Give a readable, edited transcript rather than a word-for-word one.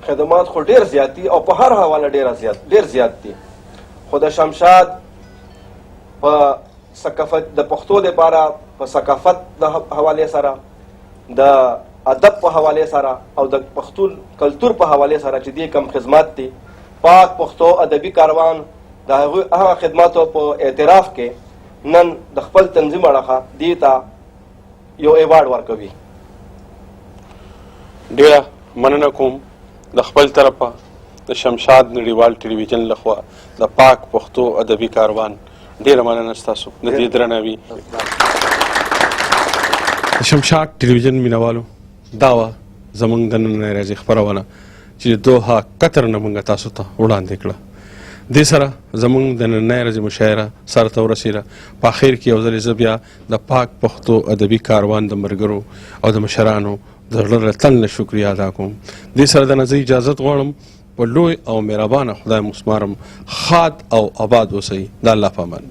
خدمات خو ډېر زیات دي او په هر حواله ډېر زیات دي، خو د شمشاد په ثقافت د پښتو دپاره په ثقافت د حوالې سره، د ادب په حوالې سره او د پښتون کلتور په حوالې سره چې دې کم خدمات دي، پاک پښتو ادبي کاروان د هغه خدماتو په اعتراف کې نن د خپل تنظیم اړخه دې ته یو ایوارډ ورکوي. ډېره مننه کوم د خپل طرفه د شمشاد نړیوال ټلویزیون لخوا د پاک پښتو ادبي کاروان. ډېره مننه ستاسو د دې درناوي. د شمشاد ټلویزیون مینوالو، دا وه زموږ د نننۍ ورځې خپرونه چې د دوحه قطر نه موږ تاسو ته وړاندې کړه. دې سره زموږ د نننۍ ورځې مشاعره سر ته ورسېده. په اخر کې یو ځلې زه بیا د پاک پښتو ادبي کاروان د ملګرو او د مشرانو د زړه له تل نه شکریه ادا کوم. دې سره د نه زه اجازت غواړم. په لوی او مهربانه خدای مسمارم. ښاد او آباد اوسئ. د الله په امان.